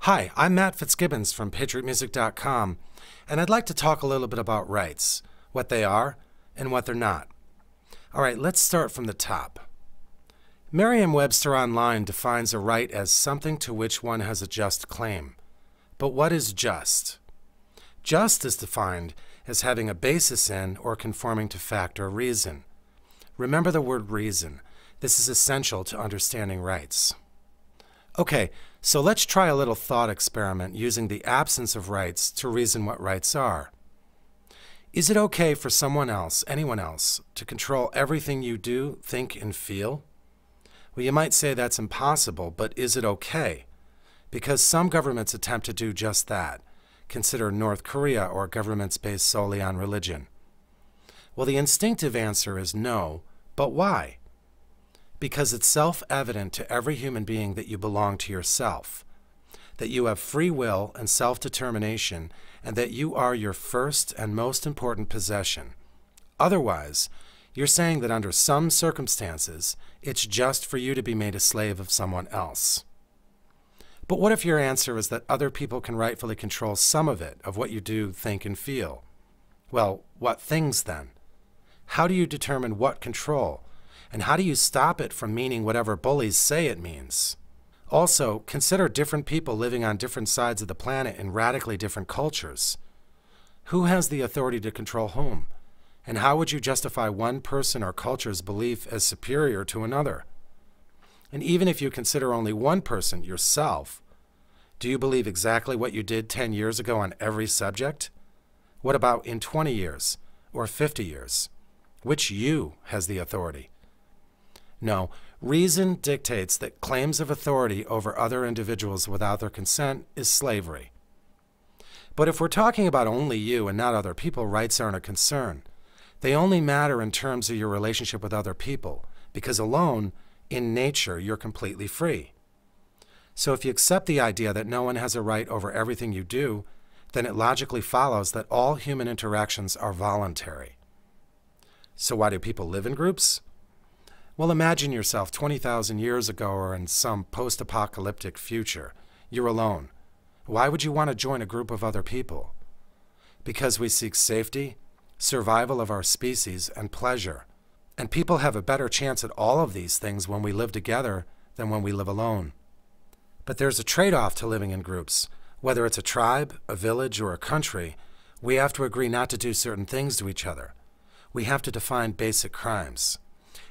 Hi, I'm Matt Fitzgibbons from PatriotMusic.com, and I'd like to talk a little bit about rights, what they are and what they're not. All right, let's start from the top. Merriam-Webster Online defines a right as something to which one has a just claim. But what is just? Just is defined as having a basis in or conforming to fact or reason. Remember the word reason. This is essential to understanding rights. Okay, so let's try a little thought experiment using the absence of rights to reason what rights are. Is it okay for someone else, anyone else, to control everything you do, think, and feel? Well, you might say that's impossible, but is it okay? Because some governments attempt to do just that. Consider North Korea or governments based solely on religion. Well, the instinctive answer is no, but why? Because it's self-evident to every human being that you belong to yourself, that you have free will and self-determination, and that you are your first and most important possession. Otherwise, you're saying that under some circumstances, it's just for you to be made a slave of someone else. But what if your answer is that other people can rightfully control some of it, of what you do, think, and feel? Well, what things then? How do you determine what control? And how do you stop it from meaning whatever bullies say it means? Also, consider different people living on different sides of the planet in radically different cultures. Who has the authority to control whom? And how would you justify one person or culture's belief as superior to another? And even if you consider only one person, yourself, do you believe exactly what you did 10 years ago on every subject? What about in 20 years or 50 years? Which you has the authority? No, reason dictates that claims of authority over other individuals without their consent is slavery. But if we're talking about only you and not other people, rights aren't a concern. They only matter in terms of your relationship with other people, because alone, in nature, you're completely free. So if you accept the idea that no one has a right over everything you do, then it logically follows that all human interactions are voluntary. So why do people live in groups? Well, imagine yourself 20,000 years ago or in some post-apocalyptic future. You're alone. Why would you want to join a group of other people? Because we seek safety, survival of our species, and pleasure. And people have a better chance at all of these things when we live together than when we live alone. But there's a trade-off to living in groups. Whether it's a tribe, a village, or a country, we have to agree not to do certain things to each other. We have to define basic crimes.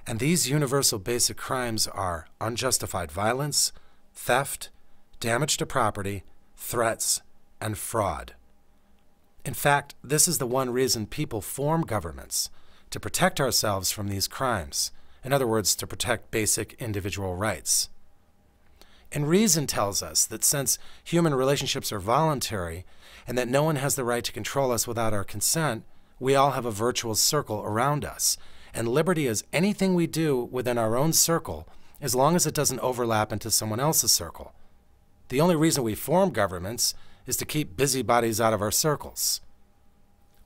And these universal basic crimes are unjustified violence, theft, damage to property, threats, and fraud. In fact, this is the one reason people form governments, to protect ourselves from these crimes. In other words, to protect basic individual rights. And reason tells us that since human relationships are voluntary and that no one has the right to control us without our consent, we all have a virtual circle around us. And liberty is anything we do within our own circle, as long as it doesn't overlap into someone else's circle. The only reason we form governments is to keep busybodies out of our circles.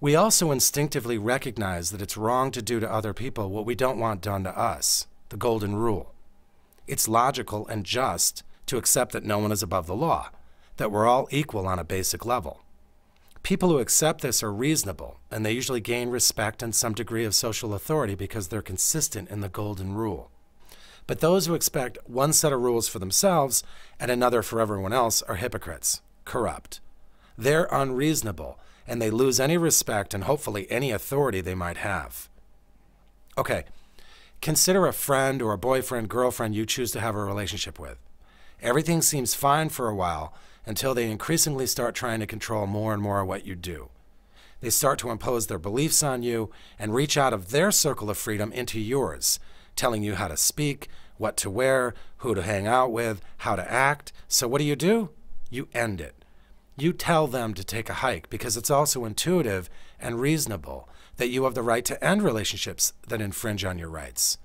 We also instinctively recognize that it's wrong to do to other people what we don't want done to us, the golden rule. It's logical and just to accept that no one is above the law, that we're all equal on a basic level. People who accept this are reasonable, and they usually gain respect and some degree of social authority because they're consistent in the golden rule. But those who expect one set of rules for themselves and another for everyone else are hypocrites, corrupt. They're unreasonable, and they lose any respect and hopefully any authority they might have. Okay, consider a friend or a boyfriend, girlfriend you choose to have a relationship with. Everything seems fine for a while until they increasingly start trying to control more and more of what you do. They start to impose their beliefs on you and reach out of their circle of freedom into yours, telling you how to speak, what to wear, who to hang out with, how to act. So what do? You end it. You tell them to take a hike because it's also intuitive and reasonable that you have the right to end relationships that infringe on your rights.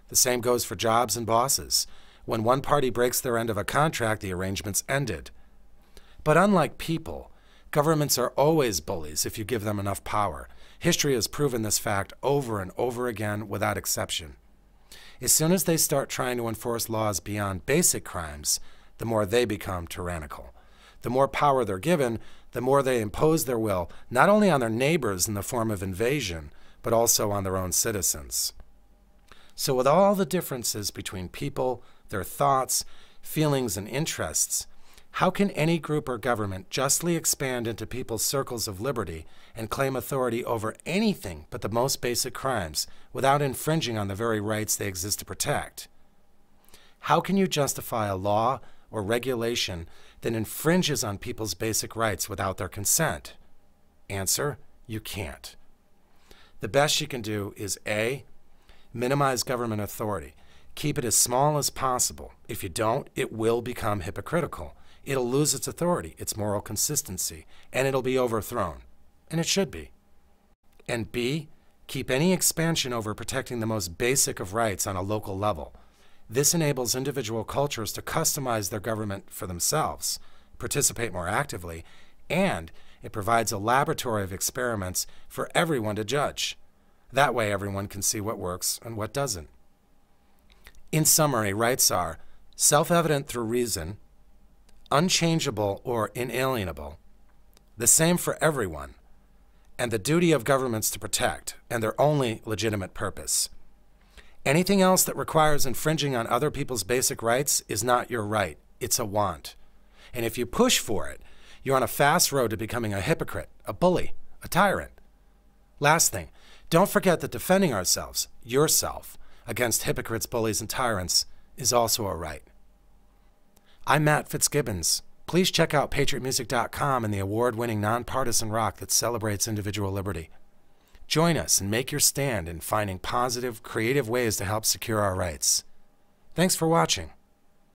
The same goes for jobs and bosses. When one party breaks their end of a contract, the arrangement's ended. But unlike people, governments are always bullies if you give them enough power. History has proven this fact over and over again without exception. As soon as they start trying to enforce laws beyond basic crimes, the more they become tyrannical. The more power they're given, the more they impose their will, not only on their neighbors in the form of invasion, but also on their own citizens. So with all the differences between people, their thoughts, feelings, and interests, how can any group or government justly expand into people's circles of liberty and claim authority over anything but the most basic crimes without infringing on the very rights they exist to protect? How can you justify a law or regulation that infringes on people's basic rights without their consent? Answer: you can't. The best you can do is A, minimize government authority. Keep it as small as possible. If you don't, it will become hypocritical. It'll lose its authority, its moral consistency, and it'll be overthrown. And it should be. And B, keep any expansion over protecting the most basic of rights on a local level. This enables individual cultures to customize their government for themselves, participate more actively, and it provides a laboratory of experiments for everyone to judge. That way everyone can see what works and what doesn't. In summary, rights are self-evident through reason, unchangeable or inalienable, the same for everyone, and the duty of governments to protect, and their only legitimate purpose. Anything else that requires infringing on other people's basic rights is not your right, it's a want. And if you push for it, you're on a fast road to becoming a hypocrite, a bully, a tyrant. Last thing, don't forget that defending ourselves, yourself, against hypocrites, bullies, and tyrants is also a right. I'm Matt Fitzgibbons. Please check out patriotmusic.com and the award-winning nonpartisan rock that celebrates individual liberty. Join us and make your stand in finding positive, creative ways to help secure our rights. Thanks for watching.